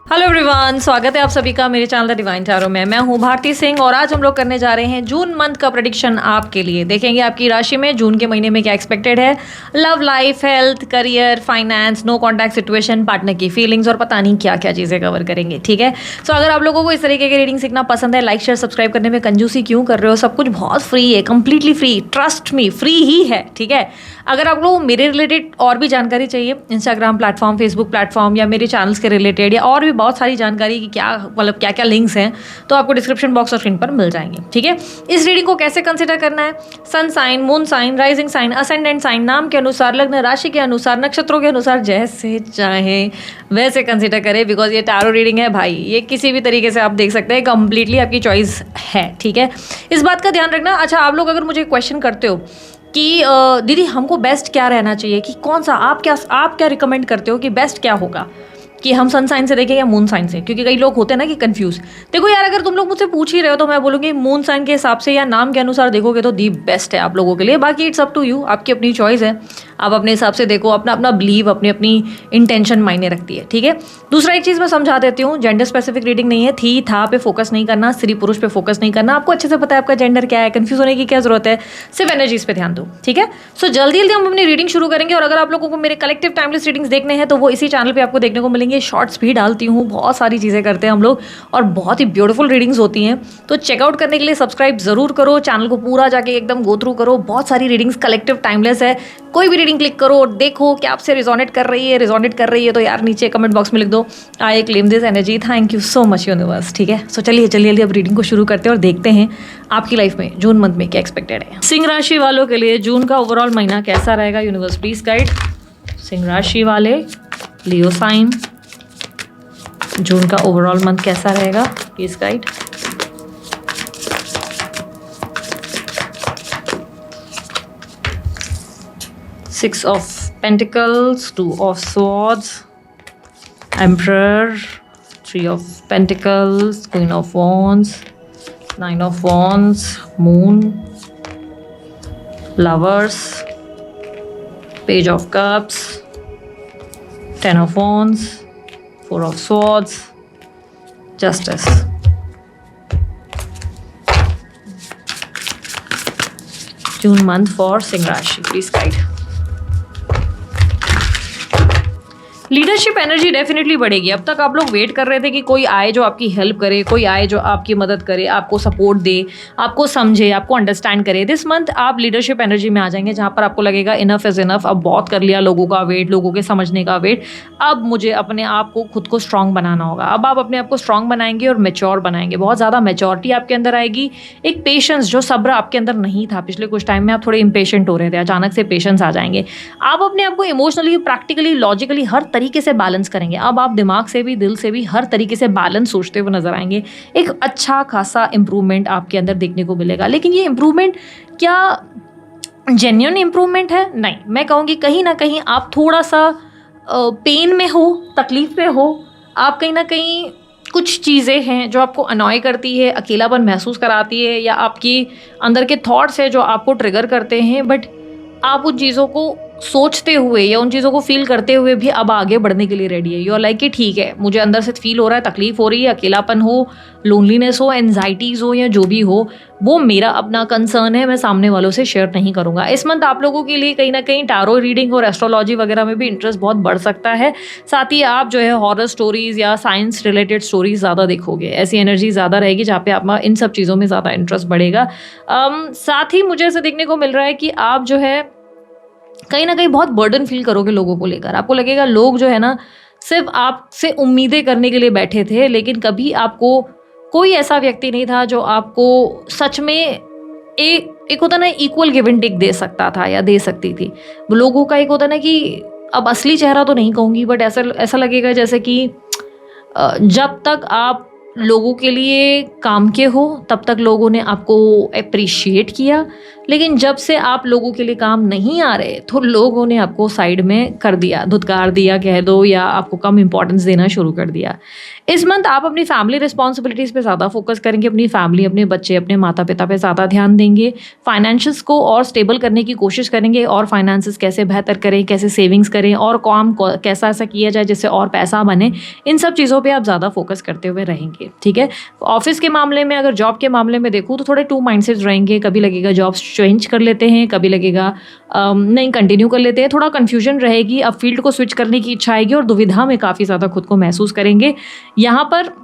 Hello everyone, स्वागत है आप सभी का मेरे चैनल द डिवाइन टैरो में। मैं हूं भारती सिंह और आज हम लोग करने जा रहे हैं जून मंथ का प्रेडिक्शन आपके लिए। देखेंगे आपकी राशि में जून के महीने में क्या एक्सपेक्टेड है। Love life, health, career, finance, no contact situation, partner की फीलिंग्स और पता नहीं क्या क्या चीज़ें कवर करेंगे। ठीक है, सो अगर आप लोगों को इस तरीके की रीडिंग सीखना पसंद है, लाइक शेयर सब्सक्राइब करने में कंजूसी क्यों कर रहे हो। सब कुछ बहुत फ्री है, completely free, trust me, free ही है। ठीक है, अगर आप लोगों को मेरे रिलेटेड और भी जानकारी चाहिए, इंस्टाग्राम प्लेटफॉर्म, फेसबुक प्लेटफॉर्म या मेरे चैनल्स के रिलेटेड या और भी बहुत सारी जानकारी कि क्या मतलब क्या क्या लिंक्स हैं, तो आपको डिस्क्रिप्शन बॉक्स और स्क्रीन पर मिल जाएंगे। ठीक है, इस रीडिंग को कैसे कंसिडर करना है, sun sign, moon sign, rising sign, ascendant sign, नाम के अनुसार, लग्न राशि के अनुसार, नक्षत्रों के अनुसार, जैसे चाहे वैसे कंसिडर करें। बिकॉज ये टैरो रीडिंग है भाई, ये किसी भी तरीके से आप देख सकते हैं, कंप्लीटली आपकी चॉइस है। ठीक है, इस बात का ध्यान रखना। अच्छा, आप लोग अगर मुझे क्वेश्चन करते हो कि दीदी हमको बेस्ट क्या रहना चाहिए, कि कौन सा आप क्या रिकमेंड करते हो कि बेस्ट क्या होगा, कि हम सन साइन से देखें या मून साइन से, क्योंकि कई लोग होते हैं ना कि कंफ्यूज। देखो यार, अगर तुम लोग मुझसे पूछ ही रहे हो तो मैं बोलूँगी मून साइन के हिसाब से या नाम के अनुसार देखोगे तो दी बेस्ट है आप लोगों के लिए। बाकी इट्स अप टू यू, आपकी अपनी चॉइस है, आप अपने हिसाब से देखो, अपना अपना बिलीव, अपनी अपनी इंटेंशन मायने रखती है। ठीक है, दूसरा एक चीज़ मैं समझा देती हूँ, जेंडर स्पेसिफिक रीडिंग नहीं है। थी था पे फोकस नहीं करना, स्त्री पुरुष पे फोकस नहीं करना। आपको अच्छे से पता है आपका जेंडर क्या है, कंफ्यूज होने की क्या जरूरत है, सिर्फ एनर्जीज पे ध्यान दो। ठीक है, सो जल्दी जल्दी हम अपनी रीडिंग शुरू करेंगे। और अगर आप लोगों को मेरे कलेक्टिव टाइमलेस रीडिंग्स देखने हैं तो वो इसी चैनल पे आपको देखने को मिलेंगे। शॉर्ट्स भी डालती हूँ, बहुत सारी चीज़ें करते हैं हम लोग और बहुत ही ब्यूटीफुल रीडिंग्स होती हैं। तो चेकआउट करने के लिए सब्सक्राइब जरूर करो, चैनल को पूरा जाके एकदम गो थ्रू करो। बहुत सारी रीडिंग्स कलेक्टिव टाइमलेस है, कोई भी रीडिंग क्लिक करो और देखो कि आपसे रिजोनेट कर रही है तो यार नीचे कमेंट बॉक्स में लिख दो, I claim this energy, thank you so much universe. ठीक है, सो चलिए जल्दी अब रीडिंग को शुरू करते हैं और देखते हैं आपकी लाइफ में जून मंथ में क्या एक्सपेक्टेड है। सिंह राशि वालों के लिए जून का ओवरऑल महीना कैसा रहेगा, यूनिवर्स प्लीज गाइड। सिंह राशि वाले, लियो साइन, जून का ओवरऑल मंथ कैसा रहेगा, please guide. Six of Pentacles, Two of Swords, Emperor, Three of Pentacles, Queen of Wands, Nine of Wands, Moon, Lovers, Page of Cups, Ten of Wands, Four of Swords, Justice. June month for Singh Rashi, please guide. Leadership energy definitely बढ़ेगी। अब तक आप लोग wait कर रहे थे कि कोई आए जो आपकी हेल्प करे, कोई आए जो आपकी मदद करे, आपको सपोर्ट दे, आपको समझे, आपको अंडरस्टैंड करे। दिस मंथ आप लीडरशिप एनर्जी में आ जाएंगे, जहाँ पर आपको लगेगा इनफ इज इनफ, अब बहुत कर लिया लोगों का वेट, लोगों के समझने का वेट, अब मुझे अपने आप को खुद को स्ट्रांग बनाना होगा। अब आप अपने आप को स्ट्रांग बनाएंगे और मेच्योर बनाएंगे, बहुत ज़्यादा मेच्योरिटी आपके अंदर आएगी, एक पेशेंस, जो सब्र आपके अंदर नहीं था पिछले कुछ टाइम में, आप थोड़े इम्पेशेंट हो रहे थे, अचानक से पेशेंस आ जाएंगे। आप अपने आप को इमोशनली, प्रैक्टिकली, लॉजिकली हर तरीके से बैलेंस करेंगे। अब आप दिमाग से भी, दिल से भी हर तरीके से बैलेंस सोचते हुए नजर आएंगे। एक अच्छा खासा इंप्रूवमेंट आपके अंदर देखने को मिलेगा। लेकिन ये इंप्रूवमेंट क्या जेन्युइन इंप्रूवमेंट है? नहीं, मैं कहूँगी कहीं ना कहीं आप थोड़ा सा पेन में हो, तकलीफ में हो, आप कहीं ना कहीं कुछ चीज़ें हैं जो आपको अनॉय करती है, अकेलापन महसूस कराती है, या आपकी अंदर के थॉट्स है जो आपको ट्रिगर करते हैं, बट आप उन चीज़ों को सोचते हुए या उन चीज़ों को फील करते हुए भी अब आगे बढ़ने के लिए रेडी है। यू आर लाइक कि ठीक है, मुझे अंदर से फील हो रहा है, तकलीफ हो रही है, अकेलापन हो, लोनलीनेस हो, एनजाइटीज़ हो, या जो भी हो, वो मेरा अपना कंसर्न है, मैं सामने वालों से शेयर नहीं करूँगा। इस मंथ आप लोगों के लिए कहीं ना कहीं टैरो रीडिंग और एस्ट्रोलॉजी वगैरह में भी इंटरेस्ट बहुत बढ़ सकता है। साथ ही आप जो है हॉरर स्टोरीज़ या साइंस रिलेटेड स्टोरीज ज़्यादा देखोगे, ऐसी एनर्जी ज़्यादा रहेगी जहाँ पे आप इन सब चीज़ों में ज़्यादा इंटरेस्ट बढ़ेगा। साथ ही मुझे ऐसे देखने को मिल रहा है कि आप जो है कहीं ना कहीं बहुत बर्डन फील करोगे लोगों को लेकर। आपको लगेगा लोग जो है ना सिर्फ आपसे उम्मीदें करने के लिए बैठे थे, लेकिन कभी आपको कोई ऐसा व्यक्ति नहीं था जो आपको सच में एक होता ना इक्वल गिव एंड टेक दे सकता था या दे सकती थी। लोगों का एक होता ना कि अब असली चेहरा तो नहीं कहूँगी, बट ऐसा लगेगा जैसे कि जब तक आप लोगों के लिए काम के हो तब तक लोगों ने आपको अप्रिशिएट किया, लेकिन जब से आप लोगों के लिए काम नहीं आ रहे तो लोगों ने आपको साइड में कर दिया, धुतकार दिया कह दो, या आपको कम इंपॉर्टेंस देना शुरू कर दिया। इस मंथ आप अपनी फैमिली रिस्पॉन्सिबिलिटीज़ पे ज़्यादा फोकस करेंगे, अपनी फैमिली, अपने बच्चे, अपने माता पिता पे ज़्यादा ध्यान देंगे, फाइनेंशियल्स को और स्टेबल करने की कोशिश करेंगे, और फाइनेंसेस कैसे बेहतर करें, कैसे सेविंग्स करें, और काम कैसा ऐसा किया जाए जिससे और पैसा बने, इन सब चीज़ों पर आप ज़्यादा फोकस करते हुए रहेंगे। ठीक है, ऑफिस के मामले में, अगर जॉब के मामले में देखूँ तो थोड़े टू माइंडसेट रहेंगे, कभी लगेगा जॉब चेंज कर लेते हैं, कभी लगेगा नहीं कंटिन्यू कर लेते हैं, थोड़ा कन्फ्यूजन रहेगी, अब फील्ड को स्विच करने की इच्छा आएगी और दुविधा में काफ़ी ज़्यादा खुद को महसूस करेंगे। यहाँ पर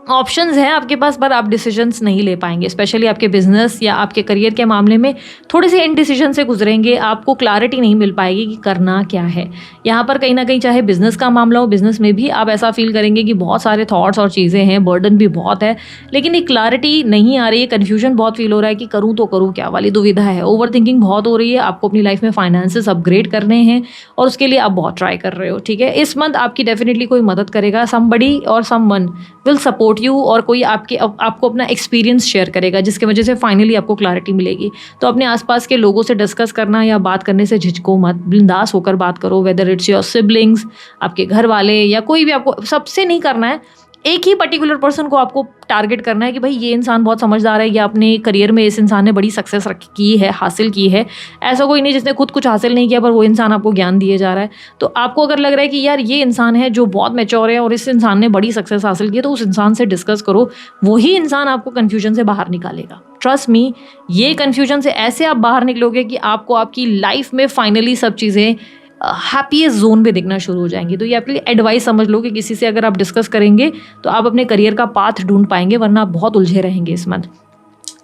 ऑप्शंस हैं आपके पास पर आप डिसीजंस नहीं ले पाएंगे, स्पेशली आपके बिजनेस या आपके करियर के मामले में थोड़े से इनडिसीजन से गुजरेंगे, आपको क्लैरिटी नहीं मिल पाएगी कि करना क्या है। यहाँ पर कहीं ना कहीं चाहे बिजनेस का मामला हो, बिजनेस में भी आप ऐसा फील करेंगे कि बहुत सारे थॉट्स और चीज़ें हैं, बर्डन भी बहुत है, लेकिन एक क्लैरिटी नहीं आ रही है, कन्फ्यूजन बहुत फील हो रहा है कि करूँ तो करूँ क्या वाली दुविधा है, ओवर थिंकिंग बहुत हो रही है, आपको अपनी लाइफ में फाइनेंसेस अपग्रेड करने हैं और उसके लिए आप बहुत ट्राई कर रहे हो। ठीक है, इस मंथ आपकी डेफिनेटली कोई मदद करेगा, समबडी और समवन विल सपोर्ट यू, और कोई आपको अपना एक्सपीरियंस शेयर करेगा जिसकी वजह से फाइनली आपको क्लैरिटी मिलेगी। तो अपने आसपास के लोगों से डिस्कस करना या बात करने से झिझको मत, बिंदास होकर बात करो, वेदर इट्स योर सिबलिंग्स, आपके घर वाले, या कोई भी, आपको सबसे नहीं करना है, एक ही पर्टिकुलर पर्सन को आपको टारगेट करना है कि भाई ये इंसान बहुत समझदार है, या अपने करियर में इस इंसान ने बड़ी सक्सेस की है, हासिल की है। ऐसा कोई नहीं जिसने खुद कुछ हासिल नहीं किया पर वो इंसान आपको ज्ञान दिए जा रहा है। तो आपको अगर लग रहा है कि यार ये इंसान है जो बहुत मैच्योर है और इस इंसान ने बड़ी सक्सेस हासिल की है, तो उस इंसान से डिस्कस करो, वही इंसान आपको कन्फ्यूजन से बाहर निकालेगा। ट्रस्ट मी, ये कन्फ्यूजन से ऐसे आप बाहर निकलोगे कि आपको आपकी लाइफ में फाइनली सब चीज़ें हैप्पीएस्ट जोन पे दिखना शुरू हो जाएंगी। तो ये आपके लिए एडवाइस समझ लो कि किसी से अगर आप डिस्कस करेंगे तो आप अपने करियर का पाथ ढूंढ पाएंगे, वरना आप बहुत उलझे रहेंगे इस मंथ।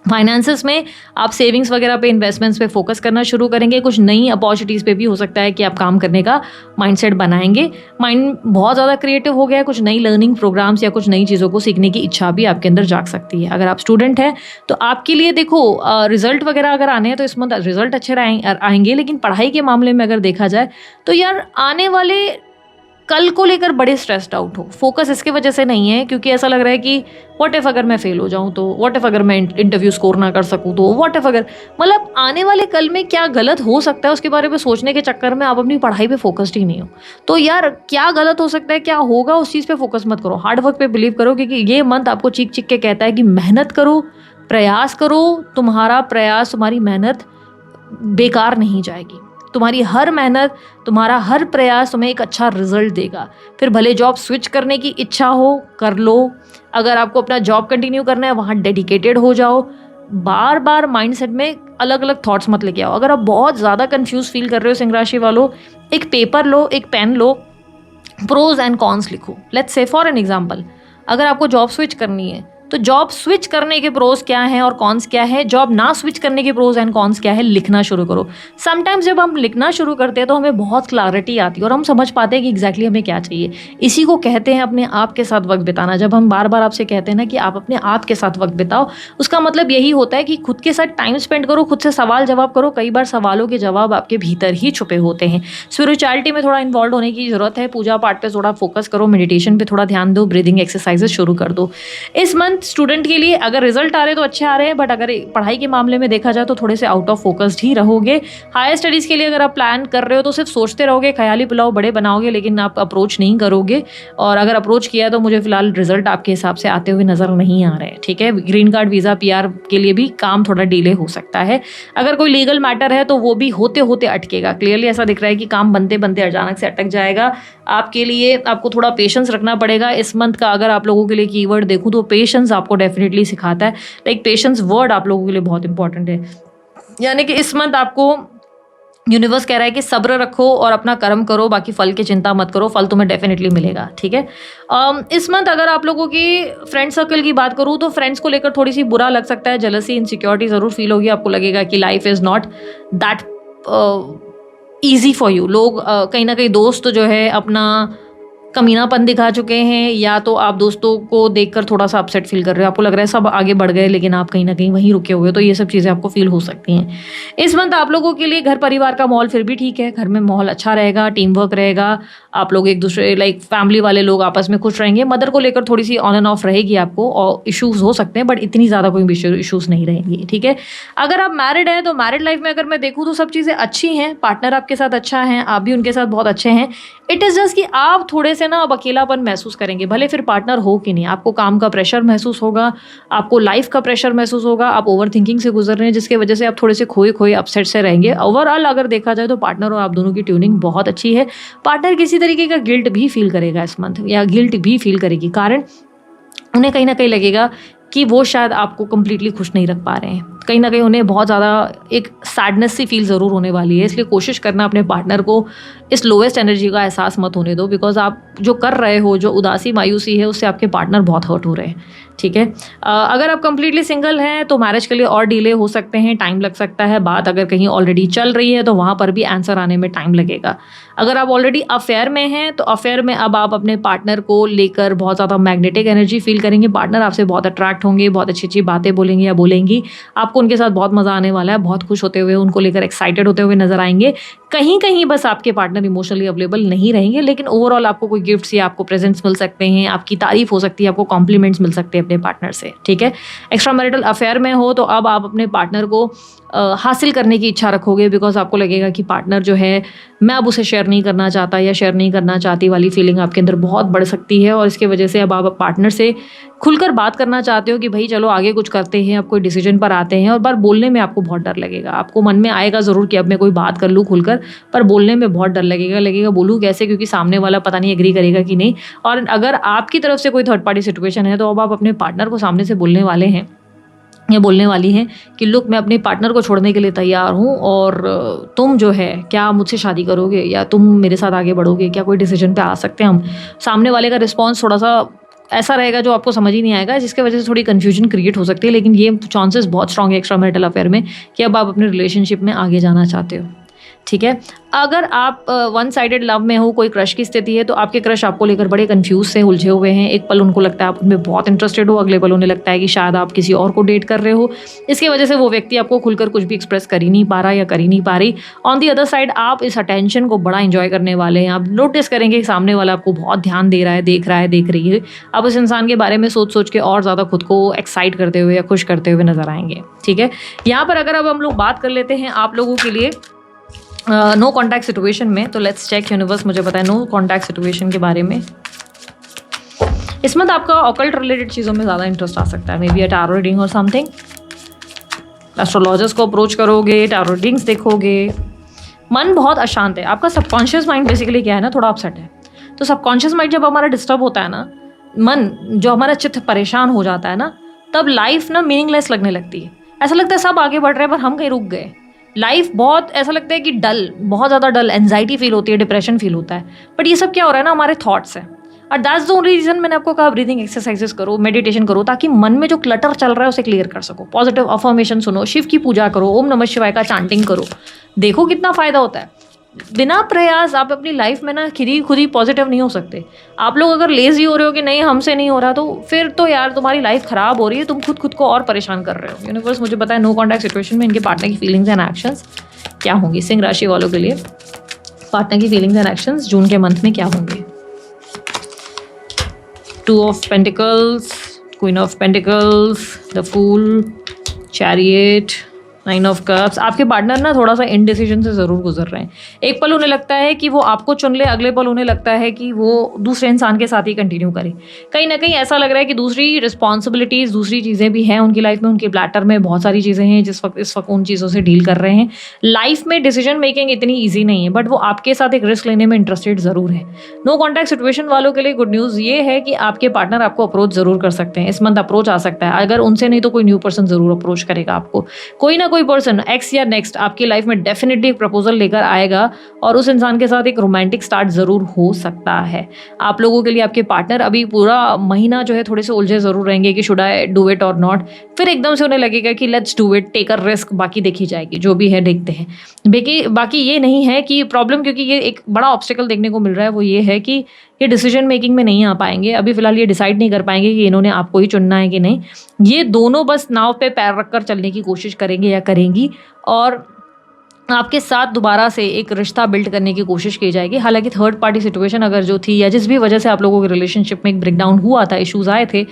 फाइनेंसेस में आप सेविंग्स वगैरह पे, इन्वेस्टमेंट्स पे फोकस करना शुरू करेंगे, कुछ नई अपॉर्चुनिटीज़ पे भी हो सकता है कि आप काम करने का माइंडसेट बनाएंगे। माइंड बहुत ज़्यादा क्रिएटिव हो गया है, कुछ नई लर्निंग प्रोग्राम्स या कुछ नई चीज़ों को सीखने की इच्छा भी आपके अंदर जाग सकती है। अगर आप स्टूडेंट हैं तो आपके लिए देखो रिजल्ट वगैरह अगर आने हैं तो इस मंथ रिजल्ट अच्छे आएंगे, लेकिन पढ़ाई के मामले में अगर देखा जाए तो यार आने वाले कल को लेकर बड़े स्ट्रेस्ड आउट हो। फोकस इसके वजह से नहीं है क्योंकि ऐसा लग रहा है कि व्हाट इफ अगर मैं फेल हो जाऊं तो, व्हाट इफ अगर मैं इंटरव्यू स्कोर ना कर सकूं तो, व्हाट इफ अगर, मतलब आने वाले कल में क्या गलत हो सकता है उसके बारे में सोचने के चक्कर में आप अपनी पढ़ाई पे फोकस्ड ही नहीं हो। तो यार क्या गलत हो सकता है, क्या होगा, उस चीज़ पे फोकस मत करो, हार्ड वर्क पे बिलीव करो, क्योंकि ये मंथ आपको चीख चीख के कहता है कि मेहनत करो, प्रयास करो, तुम्हारा प्रयास, तुम्हारी मेहनत बेकार नहीं जाएगी। तुम्हारी हर मेहनत, तुम्हारा हर प्रयास तुम्हें एक अच्छा रिजल्ट देगा। फिर भले जॉब स्विच करने की इच्छा हो, कर लो। अगर आपको अपना जॉब कंटिन्यू करना है वहाँ डेडिकेटेड हो जाओ। बार बार माइंडसेट में अलग अलग थॉट्स मत लेके आओ। अगर आप बहुत ज़्यादा कंफ्यूज फील कर रहे हो सिंह राशि वालों, एक पेपर लो, एक पेन लो, प्रोज एंड कॉन्स लिखो। Let's say for an example, अगर आपको जॉब स्विच करनी है तो जॉब स्विच करने के प्रोज क्या हैं और कॉन्स क्या है, जॉब ना स्विच करने के प्रोज एंड कॉन्स क्या है, लिखना शुरू करो। समटाइम्स जब हम लिखना शुरू करते हैं तो हमें बहुत क्लैरिटी आती है और हम समझ पाते हैं कि एग्जैक्टली हमें क्या चाहिए। इसी को कहते हैं अपने आप के साथ वक्त बिताना। जब हम बार बार आपसे कहते हैं ना कि आप अपने आप के साथ वक्त बिताओ, उसका मतलब यही होता है कि खुद के साथ टाइम स्पेंड करो, खुद से सवाल जवाब करो। कई बार सवालों के जवाब आपके भीतर ही छुपे होते हैं। स्पिरिचुअलिटी में थोड़ा इन्वॉल्व होने की जरूरत है, पूजा पाठ पे थोड़ा फोकस करो, मेडिटेशन पे थोड़ा ध्यान दो, ब्रीदिंग एक्सरसाइजेस शुरू कर दो। इस मंथ स्टूडेंट के लिए अगर रिजल्ट आ रहे तो अच्छे आ रहे हैं, बट अगर पढ़ाई के मामले में देखा जाए तो थोड़े से आउट ऑफ फोकस्ड ही रहोगे। हायर स्टडीज़ के लिए अगर आप प्लान कर रहे हो तो सिर्फ सोचते रहोगे, ख्याली पुलाव बड़े बनाओगे, लेकिन आप अप्रोच नहीं करोगे। और अगर अप्रोच किया तो मुझे फिलहाल रिजल्ट आपके हिसाब से आते हुए नज़र नहीं आ रहे हैं। ठीक है, ग्रीन कार्ड, वीज़ा, PR के लिए भी काम थोड़ा डिले हो सकता है। अगर कोई लीगल मैटर है तो वो भी होते होते अटकेगा। क्लियरली ऐसा दिख रहा है कि काम बनते बनते अचानक से अटक जाएगा। आपके लिए आपको थोड़ा पेशेंस रखना पड़ेगा इस मंथ का। अगर आप लोगों के लिए कीवर्ड देखूँ तो पेशेंस आपको डेफिनेटली सिखाता है। लाइक पेशेंस वर्ड आप लोगों के लिए बहुत इंपॉर्टेंट है। यानी कि इस मंथ आपको यूनिवर्स कह रहा है कि सब्र रखो और अपना कर्म करो, बाकी फल की चिंता मत करो, फल तुम्हें डेफिनेटली मिलेगा। ठीक है, इस मंथ अगर आप लोगों की फ्रेंड सर्कल की बात करूँ तो फ्रेंड्स को लेकर थोड़ी सी बुरा लग सकता है, जेलसी, इनसिक्योरिटी ज़रूर फील होगी। आपको लगेगा कि life is not that easy for you. लोग कहीं ना कहीं दोस्त जो है अपना कमीनापन दिखा चुके हैं, या तो आप दोस्तों को देखकर थोड़ा सा अपसेट फील कर रहे हो, आपको लग रहा है सब आगे बढ़ गए लेकिन आप कहीं ना कहीं वहीं रुके हुए हो, तो ये सब चीज़ें आपको फील हो सकती हैं। इस मंथ आप लोगों के लिए घर परिवार का माहौल फिर भी ठीक है, घर में माहौल अच्छा रहेगा, टीम वर्क रहेगा, आप लोग एक दूसरे लाइक फैमिली वाले लोग आपस में खुश रहेंगे। मदर को लेकर थोड़ी सी ऑन एंड ऑफ रहेगी आपको, और इश्यूज हो सकते हैं बट इतनी ज़्यादा कोई इश्यूज नहीं रहेंगी, ठीक है। अगर आप मैरिड हैं तो मैरिड लाइफ में अगर मैं देखूँ तो सब चीज़ें अच्छी हैं, पार्टनर आपके साथ अच्छा है, आप भी उनके साथ बहुत अच्छे हैं। इट इज़ जस्ट कि आप थोड़े से ना अब अकेलापन महसूस करेंगे, भले फिर पार्टनर हो कि नहीं, आपको काम का प्रेशर महसूस होगा, आपको लाइफ का प्रेशर महसूस होगा, आप ओवर थिंकिंग से गुजर रहे हैं जिसकी वजह से आप थोड़े से खोए खोए अपसेट से रहेंगे। ओवरऑल अगर देखा जाए तो पार्टनर और आप दोनों की ट्यूनिंग बहुत अच्छी है। पार्टनर किसी तरीके का गिल्ट भी फील करेगा इस मंथ, या गिल्ट भी फील करेगी, कारण उन्हें कहीं ना कहीं लगेगा कि वो शायद आपको कंप्लीटली खुश नहीं रख पा रहे हैं, कहीं ना कहीं उन्हें बहुत ज़्यादा एक सैडनेस सी फील ज़रूर होने वाली है। इसलिए कोशिश करना अपने पार्टनर को इस लोएस्ट एनर्जी का एहसास मत होने दो, बिकॉज आप जो कर रहे हो, जो उदासी मायूसी है, उससे आपके पार्टनर बहुत हर्ट हो रहे हैं, ठीक है। अगर आप कंप्लीटली सिंगल हैं तो मैरिज के लिए और डिले हो सकते हैं, टाइम लग सकता है। बात अगर कहीं ऑलरेडी चल रही है तो वहाँ पर भी आंसर आने में टाइम लगेगा। अगर आप ऑलरेडी अफेयर में हैं तो अफेयर में अब आप अपने पार्टनर को लेकर बहुत ज़्यादा मैग्नेटिक एनर्जी फील करेंगे, पार्टनर आपसे बहुत अट्रैक्ट होंगे, बहुत अच्छी अच्छी बातें बोलेंगे या बोलेंगी, आपको उनके साथ बहुत मज़ा आने वाला है, बहुत खुश होते हुए उनको लेकर एक्साइटेड होते हुए नजर आएंगे। कहीं कहीं बस आपके पार्टनर इमोशनली अवेलेबल नहीं रहेंगे, लेकिन ओवरऑल आपको कोई गिफ्ट्स या आपको प्रेजेंट्स मिल सकते हैं, आपकी तारीफ हो सकती है, आपको कॉम्प्लीमेंट्स मिल सकते हैं अपने पार्टनर से, ठीक है। एक्स्ट्रा मैरिटल अफेयर में हो तो अब आप अपने पार्टनर को हासिल करने की इच्छा रखोगे, बिकॉज आपको लगेगा कि पार्टनर जो है मैं अब उसे शेयर नहीं करना चाहता या शेयर नहीं करना चाहती वाली फीलिंग आपके अंदर बहुत बढ़ सकती है, और इसके वजह से अब आप पार्टनर से खुलकर बात करना चाहते हो कि भाई चलो आगे कुछ करते हैं, अब कोई डिसीजन पर आते हैं। और बार बोलने में आपको बहुत डर लगेगा, आपको मन में आएगा ज़रूर कि अब मैं कोई बात कर लूँ खुलकर, पर बोलने में बहुत डर लगेगा बोलूँ कैसे, क्योंकि सामने वाला पता नहीं एग्री करेगा कि नहीं। और अगर आपकी तरफ से कोई थर्ड पार्टी सिचुएशन है तो अब आप अपने पार्टनर को सामने से बोलने वाले हैं या बोलने वाली हैं कि लुक मैं अपने पार्टनर को छोड़ने के लिए तैयार हूँ, और तुम जो है क्या मुझसे शादी करोगे या तुम मेरे साथ आगे बढ़ोगे, क्या कोई डिसीजन पे आ सकते हैं हम। सामने वाले का रिस्पॉन्स थोड़ा सा ऐसा रहेगा जो आपको समझ ही नहीं आएगा, जिसकी वजह से थोड़ी कन्फ्यूजन क्रिएट हो सकती है, लेकिन ये चांसेस बहुत स्ट्रांग है एक्स्ट्रा मैरिटल अफेयर में कि अब आप अपने रिलेशनशिप में आगे जाना चाहते हो, ठीक है। अगर आप वन साइडेड लव में हो, कोई क्रश की स्थिति है, तो आपके क्रश आपको लेकर बड़े कंफ्यूज से उलझे हुए हैं। एक पल उनको लगता है आप उनमें बहुत इंटरेस्टेड हो, अगले पल उन्हें लगता है कि शायद आप किसी और को डेट कर रहे हो। इसकी वजह से वो व्यक्ति आपको खुलकर कुछ भी एक्सप्रेस कर ही नहीं पा रहा या कर ही नहीं पा रही। ऑन दी अदर साइड आप इस अटेंशन को बड़ा इंजॉय करने वाले हैं। आप नोटिस करेंगे कि सामने वाला आपको बहुत ध्यान दे रहा है, देख रही है। आप उस इंसान के बारे में सोच के और ज़्यादा खुद को एक्साइट करते हुए या खुश करते हुए नजर आएंगे, ठीक है। यहाँ पर अगर अब हम लोग बात कर लेते हैं आप लोगों के लिए नो कॉन्टैक्ट सिचुएशन में, तो लेट्स चेक यूनिवर्स मुझे बताए नो कॉन्टैक्ट सिचुएशन के बारे में। इस मंथ आपका ऑकल्ट रिलेटेड चीज़ों में ज़्यादा इंटरेस्ट आ सकता है, may be a tarot reading और समथिंग। एस्ट्रोलॉजर्स को अप्रोच करोगे, टैरो रीडिंग्स देखोगे। मन बहुत अशांत है, आपका सबकॉन्शियस माइंड बेसिकली क्या है ना, थोड़ा अपसेट है। तो सबकॉन्शियस माइंड जब हमारा डिस्टर्ब होता है ना, मन जो हमारा चित्त परेशान हो जाता है ना, तब लाइफ ना मीनिंगलेस लगने लगती है। ऐसा लगता है सब आगे बढ़ रहे हैं पर हम कहीं रुक गए। लाइफ बहुत ऐसा लगता है कि डल, बहुत ज़्यादा डल, एंजाइटी फील होती है, डिप्रेशन फील होता है। बट ये सब क्या हो रहा है ना, हमारे थॉट्स हैं। और दैट्स द ओनली रीजन मैंने आपको कहा ब्रीदिंग एक्सरसाइजेस करो, मेडिटेशन करो, ताकि मन में जो क्लटर चल रहा है उसे क्लियर कर सको। पॉजिटिव अफर्मेशन सुनो, शिव की पूजा करो, ओम नमः शिवाय का चांटिंग करो, देखो कितना फ़ायदा होता है। बिना प्रयास आप अपनी लाइफ में ना खुद ही पॉजिटिव नहीं हो सकते। आप लोग अगर लेजी हो रहे हो कि नहीं हमसे नहीं हो रहा, तो फिर तो यार तुम्हारी लाइफ खराब हो रही है, तुम खुद को और परेशान कर रहे हो। यूनिवर्स मुझे बताए नो कॉन्टैक्ट सिचुएशन में इनके पार्टनर की फीलिंग्स एंड एक्शंस क्या होंगी। सिंह राशि वालों के लिए पार्टनर की फीलिंग्स एंड एक्शंस जून के मंथ में क्या होंगे। 2 of pentacles, queen of pentacles, the fool, chariot, 9 of cups. आपके पार्टनर ना थोड़ा सा इनडिसीजन से ज़रूर गुजर रहे हैं। एक पल उन्हें लगता है कि वो आपको चुन ले, अगले पल उन्हें लगता है कि वो दूसरे इंसान के साथ ही कंटिन्यू करे। कहीं ना कहीं ऐसा लग रहा है कि दूसरी रिस्पॉन्सिबिलिटीज़, दूसरी चीज़ें भी हैं उनकी लाइफ में, उनके प्लेटर में बहुत सारी चीज़ें हैं इस वक्त उन चीज़ों से डील कर रहे हैं। लाइफ में डिसीजन मेकिंग इतनी ईजी नहीं है, बट वो आपके साथ एक रिस्क लेने में इंटरेस्टेड ज़रूर है। नो कॉन्टैक्ट सिचुएशन वालों के लिए गुड न्यूज़ ये है कि आपके पार्टनर आपको अप्रोच ज़रूर कर सकते हैं। इस मंथ अप्रोच आ सकता है, अगर उनसे नहीं तो कोई न्यू पर्सन ज़रूर अप्रोच करेगा आपको। कोई ना कोई पर्सन एक्स या नेक्स्ट आपकी लाइफ में डेफिनेटली एक प्रपोजल लेकर आएगा, और उस इंसान के साथ एक रोमांटिक स्टार्ट ज़रूर हो सकता है। आप लोगों के लिए आपके पार्टनर अभी पूरा महीना जो है थोड़े से उलझे ज़रूर रहेंगे कि शुड आई डू इट और नॉट। फिर एकदम से उन्हें लगेगा कि let's do it, take a risk, बाकी देखी जाएगी, जो भी है देखते हैं। बाकी ये नहीं है कि प्रॉब्लम, क्योंकि ये एक बड़ा ऑब्स्टिकल देखने को मिल रहा है, वो ये है कि ये डिसीजन मेकिंग में नहीं आ पाएंगे। अभी फिलहाल ये डिसाइड नहीं कर पाएंगे कि इन्होंने आपको ही चुनना है कि नहीं। ये दोनों बस नाव पे पैर रखकर चलने की कोशिश करेंगे या करेंगी, और आपके साथ दोबारा से एक रिश्ता बिल्ड करने की कोशिश की जाएगी। हालांकि थर्ड पार्टी सिचुएशन अगर जो थी, या जिस भी वजह से आप लोगों के रिलेशनशिप में एक ब्रेकडाउन हुआ था, इश्यूज आए थे,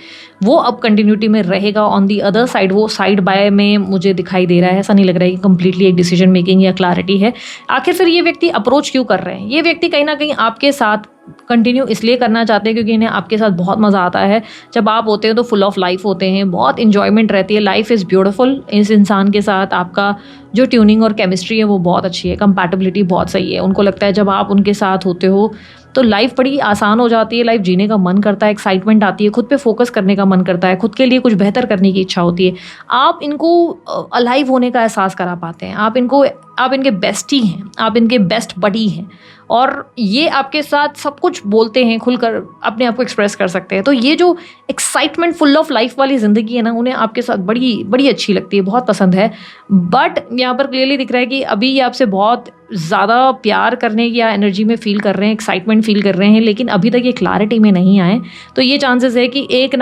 वो अब कंटिन्यूटी में रहेगा। ऑन दी अदर साइड वो साइड बाय में मुझे दिखाई दे रहा है। ऐसा नहीं लग रहा है कि कंप्लीटली एक डिसीजन मेकिंग या क्लैरिटी है। आखिर फिर ये व्यक्ति अप्रोच क्यों कर रहे हैं? ये व्यक्ति कहीं ना कहीं आपके साथ कंटिन्यू इसलिए करना चाहते हैं क्योंकि इन्हें आपके साथ बहुत मज़ा आता है। जब आप होते हैं तो फुल ऑफ लाइफ होते हैं, बहुत इन्जॉयमेंट रहती है, लाइफ इज़ ब्यूटीफुल। इस इंसान के साथ आपका जो ट्यूनिंग और केमिस्ट्री है वो बहुत अच्छी है, कंपैटिबिलिटी बहुत सही है। उनको लगता है जब आप उनके साथ होते हो तो लाइफ बड़ी आसान हो जाती है, लाइफ जीने का मन करता है, एक्साइटमेंट आती है, खुद पे फोकस करने का मन करता है, खुद के लिए कुछ बेहतर करने की इच्छा होती है। आप इनको अलाइव होने का एहसास करा पाते हैं। आप इनके बेस्टी हैं, आप इनके बेस्ट बडी हैं, और ये आपके साथ सब कुछ बोलते हैं, खुलकर अपने आप को एक्सप्रेस कर सकते हैं। तो ये जो एक्साइटमेंट फुल ऑफ लाइफ वाली ज़िंदगी है ना, उन्हें आपके साथ बड़ी बड़ी अच्छी लगती है, बहुत पसंद है। बट यहाँ पर क्लियरली दिख रहा है कि अभी ये आपसे बहुत ज़्यादा प्यार करने या एनर्जी में फील कर रहे हैं, एक्साइटमेंट फील कर रहे हैं, लेकिन अभी तक ये क्लैरिटी में नहीं आए। तो ये चांसेस है कि एक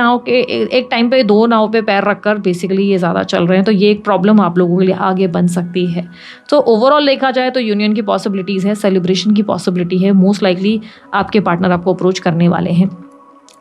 टाइम पे दो नाव पे पैर रखकर बेसिकली ये ज़्यादा चल रहे हैं। तो ये एक प्रॉब्लम आप लोगों के लिए आगे बन सकती है। तो ओवरऑल देखा जाए तो यूनियन की पॉसिबिलिटीज़ है, सेलिब्रेशन की पॉसिबिलिटी है। मोस्ट लाइकली आपके पार्टनर आपको अप्रोच करने वाले हैं।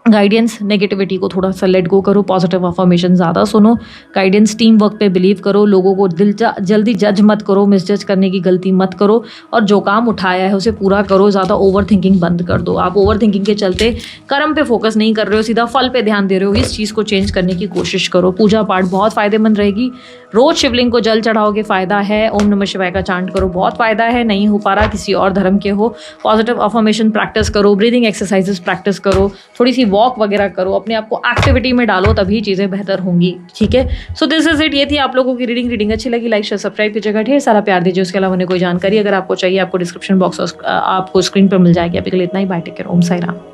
गाइडेंस, नेगेटिविटी को थोड़ा सा लेट गो करो, पॉजिटिव अफर्मेशन ज़्यादा सुनो, गाइडेंस टीम वर्क पे बिलीव करो, लोगों को जल्दी जज मत करो, मिसजज करने की गलती मत करो, और जो काम उठाया है उसे पूरा करो। ज़्यादा ओवर थिंकिंग बंद कर दो। आप ओवर थिंकिंग के चलते कर्म पे फोकस नहीं कर रहे हो, सीधा फल पे ध्यान दे रहे हो। इस चीज़ को चेंज करने की कोशिश करो। पूजा पाठ बहुत फ़ायदेमंद रहेगी। रोज़ शिवलिंग को जल चढ़ाओगे, फ़ायदा है। ओम नमः शिवाय का चांट करो, बहुत फ़ायदा है। नहीं हो पा रहा, किसी और धर्म के हो, पॉजिटिव अफर्मेशन प्रैक्टिस करो, ब्रीदिंग एक्सरसाइजेस प्रैक्टिस करो, थोड़ी सी वॉक वगैरह करो, अपने आप को एक्टिविटी में डालो, तभी चीज़ें बेहतर होंगी। ठीक है, सो दिस इज इट। ये थी आप लोगों की रीडिंग अच्छी लगी लाइक शेयर सब्सक्राइब कीजिएगा, ढेर सारा प्यार दीजिए। उसके अलावा कोई जानकारी अगर आपको चाहिए, आपको डिस्क्रिप्शन बॉक्स आपको स्क्रीन पर मिल जाएगी। अभी के लिए इतना ही। बाय, टेक केयर, ओम साई राम।